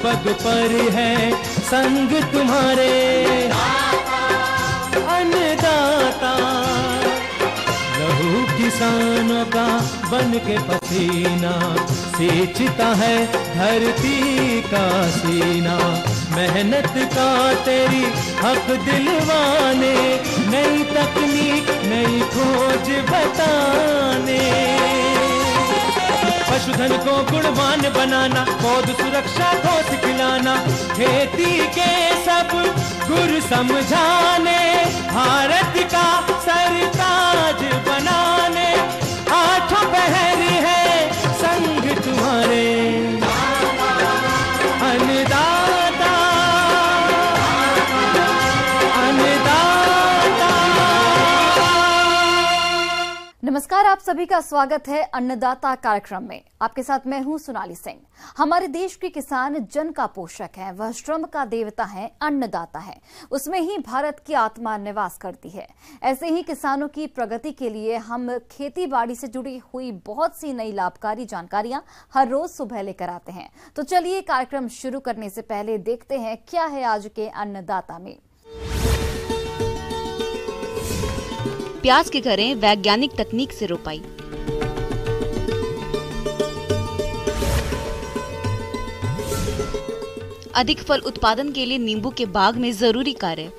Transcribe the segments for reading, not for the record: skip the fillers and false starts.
पग पर है संग तुम्हारे। अन्नदाता लहू किसानों का बन के पसीना, सींचता है धरती का सीना। मेहनत का तेरी हक दिलवाने, नई तकनीक नई खोज बताने। पशुधन को गुणवान बनाना, पौध सुरक्षा को सिखलाना, खेती के सब गुर समझाने, भारत का सरताज बनाने। आठों पहर है संग तुम्हारे। अन्नदाता अन्नदाता। नमस्कार, आप सभी का स्वागत है अन्नदाता कार्यक्रम में। आपके साथ मैं हूं सोनाली सिंह। हमारे देश के किसान जन का पोषक है, वह श्रम का देवता है, अन्नदाता है। उसमें ही भारत की आत्मा निवास करती है। ऐसे ही किसानों की प्रगति के लिए हम खेती बाड़ी से जुड़ी हुई बहुत सी नई लाभकारी जानकारियां हर रोज सुबह लेकर आते हैं। तो चलिए कार्यक्रम शुरू करने से पहले देखते हैं क्या है आज के अन्नदाता में। प्याज की करें वैज्ञानिक तकनीक से रोपाई। अधिक फल उत्पादन के लिए नींबू के बाग में जरूरी कार्य।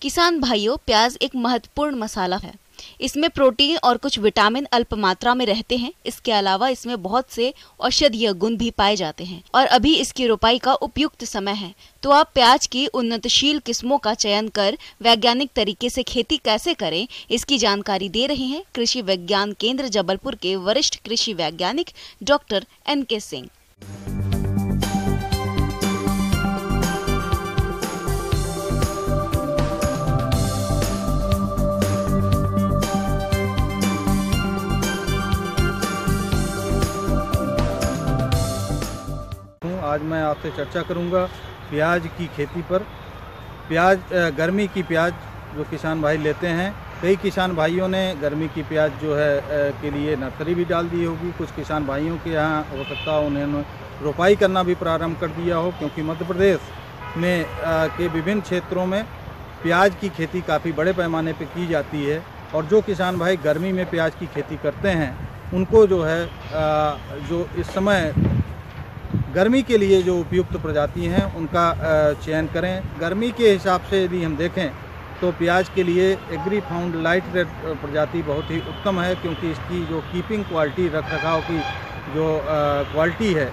किसान भाइयों, प्याज एक महत्वपूर्ण मसाला है। इसमें प्रोटीन और कुछ विटामिन अल्प मात्रा में रहते हैं। इसके अलावा इसमें बहुत से औषधीय गुण भी पाए जाते हैं और अभी इसकी रोपाई का उपयुक्त समय है। तो आप प्याज की उन्नतशील किस्मों का चयन कर वैज्ञानिक तरीके से खेती कैसे करें, इसकी जानकारी दे रहे हैं कृषि विज्ञान केंद्र जबलपुर के वरिष्ठ कृषि वैज्ञानिक डॉक्टर NK सिंह। आज मैं आपसे चर्चा करूंगा प्याज की खेती पर। प्याज गर्मी की प्याज जो किसान भाई लेते हैं, कई किसान भाइयों ने गर्मी की प्याज जो है के लिए नर्सरी भी डाल दी होगी। कुछ किसान भाइयों के यहाँ हो सकता है उन्होंने रोपाई करना भी प्रारंभ कर दिया हो, क्योंकि मध्य प्रदेश में के विभिन्न क्षेत्रों में प्याज की खेती काफ़ी बड़े पैमाने पर की जाती है। और जो किसान भाई गर्मी में प्याज की खेती करते हैं उनको जो है जो इस समय गर्मी के लिए जो उपयुक्त प्रजाति हैं उनका चयन करें। गर्मी के हिसाब से यदि हम देखें तो प्याज के लिए एग्री फाउंड लाइट रेड प्रजाति बहुत ही उत्तम है, क्योंकि इसकी जो कीपिंग क्वालिटी, रख रखाव की जो क्वालिटी है,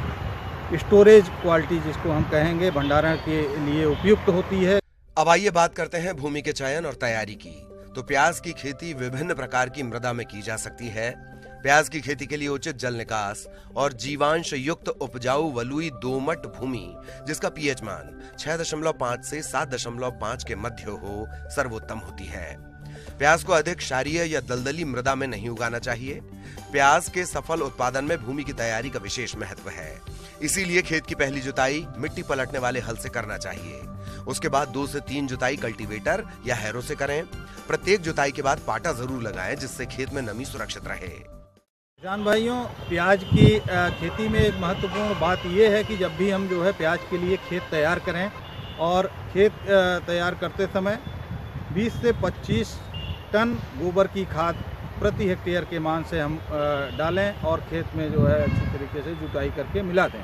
स्टोरेज क्वालिटी जिसको हम कहेंगे, भंडारण के लिए उपयुक्त होती है। अब आइए बात करते हैं भूमि के चयन और तैयारी की। तो प्याज की खेती विभिन्न प्रकार की मृदा में की जा सकती है। प्याज की खेती के लिए उचित जल निकास और जीवांश युक्त उपजाऊ वलुई दोमट भूमि, जिसका पीएच मान 6.5 से 7.5 के मध्य हो, सर्वोत्तम होती है। प्याज को अधिक क्षारीय या दलदली मृदा में नहीं उगाना चाहिए। प्याज के सफल उत्पादन में भूमि की तैयारी का विशेष महत्व है। इसीलिए खेत की पहली जुताई मिट्टी पलटने वाले हल से करना चाहिए। उसके बाद 2 से 3 जुताई कल्टीवेटर या हैरो से करें। प्रत्येक जुताई के बाद पाटा जरूर लगाएं, जिससे खेत में नमी सुरक्षित रहे। किसान भाइयों, प्याज की खेती में एक महत्वपूर्ण बात यह है कि जब भी हम जो है प्याज के लिए खेत तैयार करें, और खेत तैयार करते समय 20 से 25 टन गोबर की खाद प्रति हेक्टेयर के मान से हम डालें और खेत में जो है अच्छी तरीके से जुताई करके मिला दें।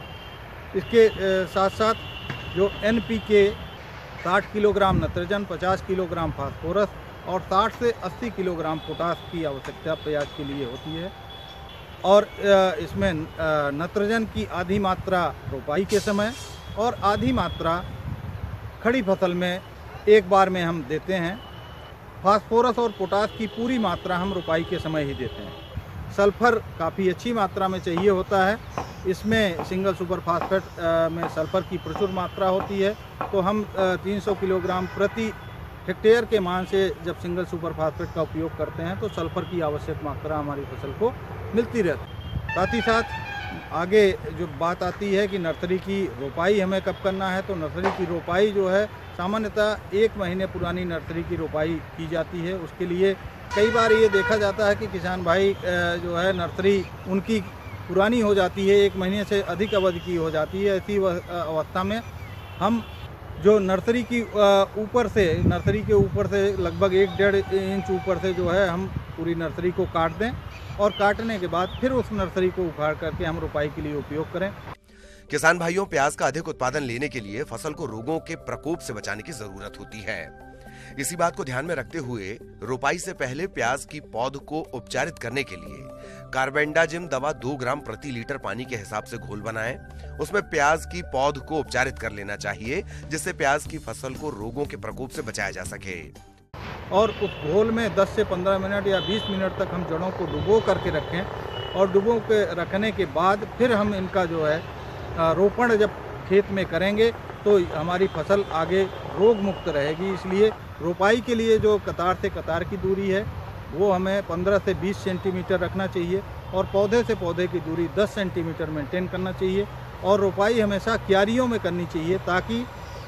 इसके साथ साथ जो NPK 60 kilogram nitrogen, 50 kilogram phosphorus और 60 से 80 किलोग्राम पोटास की आवश्यकता प्याज के लिए होती है। और इसमें नाइट्रोजन की आधी मात्रा रोपाई के समय और आधी मात्रा खड़ी फसल में एक बार में हम देते हैं। फास्फोरस और पोटास की पूरी मात्रा हम रोपाई के समय ही देते हैं। सल्फर काफ़ी अच्छी मात्रा में चाहिए होता है। इसमें सिंगल सुपर फास्फेट में सल्फर की प्रचुर मात्रा होती है, तो हम 300 किलोग्राम प्रति हेक्टेयर के मान से जब सिंगल सुपर फास्फेट का उपयोग करते हैं तो सल्फर की आवश्यक मात्रा हमारी फसल को मिलती रहती। साथ ही साथ आगे जो बात आती है कि नर्सरी की रोपाई हमें कब करना है, तो नर्सरी की रोपाई जो है सामान्यतः 1 महीने पुरानी नर्सरी की रोपाई की जाती है। उसके लिए कई बार ये देखा जाता है कि किसान भाई जो है नर्सरी उनकी पुरानी हो जाती है, 1 महीने से अधिक अवधि की हो जाती है। ऐसी अवस्था में हम जो नर्सरी के ऊपर से लगभग 1-1.5 इंच ऊपर से जो है हम पूरी नर्सरी को काट दें और काटने के बाद फिर उस नर्सरी को उखाड़ करके हम रोपाई के लिए उपयोग करें। किसान भाइयों, प्याज का अधिक उत्पादन लेने के लिए फसल को रोगों के प्रकोप से बचाने की जरूरत होती है। इसी बात को ध्यान में रखते हुए रोपाई से पहले प्याज की पौध को उपचारित करने के लिए कार्बेंडाजिम दवा 2 ग्राम प्रति लीटर पानी के हिसाब से घोल बनाएं। उसमें प्याज की पौध को उपचारित कर लेना चाहिए, जिससे प्याज की फसल को रोगों के प्रकोप से बचाया जा सके। और उस घोल में 10 से 15 मिनट या 20 मिनट तक हम जड़ों को डुबो करके रखें और डुबो के रखने के बाद फिर हम इनका जो है रोपण जब खेत में करेंगे तो हमारी फसल आगे रोग मुक्त रहेगी। इसलिए रोपाई के लिए जो कतार से कतार की दूरी है वो हमें 15 से 20 सेंटीमीटर रखना चाहिए और पौधे से पौधे की दूरी 10 सेंटीमीटर मेंटेन करना चाहिए। और रोपाई हमेशा क्यारियों में करनी चाहिए ताकि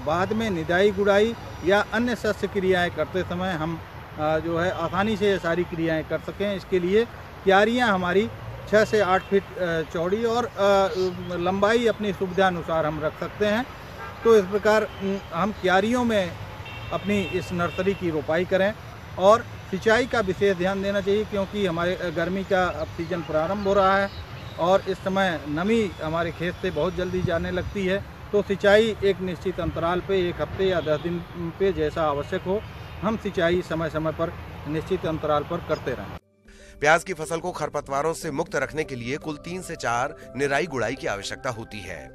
बाद में निदाई गुड़ाई या अन्य शस्य क्रियाएं करते समय हम जो है आसानी से ये सारी क्रियाएं कर सकें। इसके लिए क्यारियां हमारी 6 से 8 फीट चौड़ी और लंबाई अपनी सुविधा अनुसार हम रख सकते हैं। तो इस प्रकार हम क्यारियों में अपनी इस नर्सरी की रोपाई करें और सिंचाई का विशेष ध्यान देना चाहिए, क्योंकि हमारे गर्मी का अब सीजन प्रारंभ हो रहा है और इस समय नमी हमारे खेत से बहुत जल्दी जाने लगती है। तो सिंचाई एक निश्चित अंतराल पे 1 हफ्ते या 10 दिन पे जैसा आवश्यक हो, हम सिंचाई समय समय पर निश्चित अंतराल पर करते रहें। प्याज की फसल को खरपतवारों से मुक्त रखने के लिए कुल 3 से 4 निराई गुड़ाई की आवश्यकता होती है।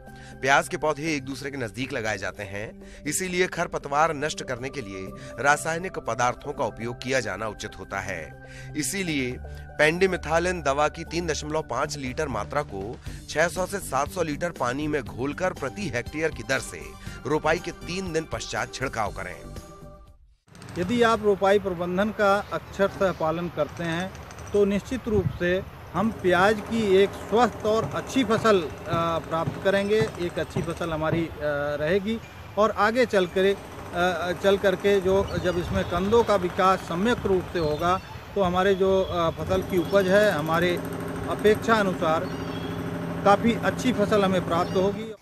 प्याज के पौधे एक दूसरे के नजदीक लगाए जाते हैं, इसीलिए खरपतवार नष्ट करने के लिए रासायनिक पदार्थों का उपयोग किया जाना उचित होता है। इसीलिए पेंडिमिथालिन दवा की 3.5 लीटर मात्रा को 600 से 700 लीटर पानी में घोलकर प्रति हेक्टेयर की दर से रोपाई के 3 दिन पश्चात छिड़काव करें। यदि आप रोपाई प्रबंधन का अक्षरशः पालन करते हैं तो निश्चित रूप से हम प्याज की एक स्वस्थ और अच्छी फसल प्राप्त करेंगे। एक अच्छी फसल हमारी रहेगी और आगे चल करके जो जब इसमें कंदों का विकास सम्यक रूप से होगा तो हमारे जो फसल की उपज है हमारे अपेक्षा अनुसार काफ़ी अच्छी फसल हमें प्राप्त होगी।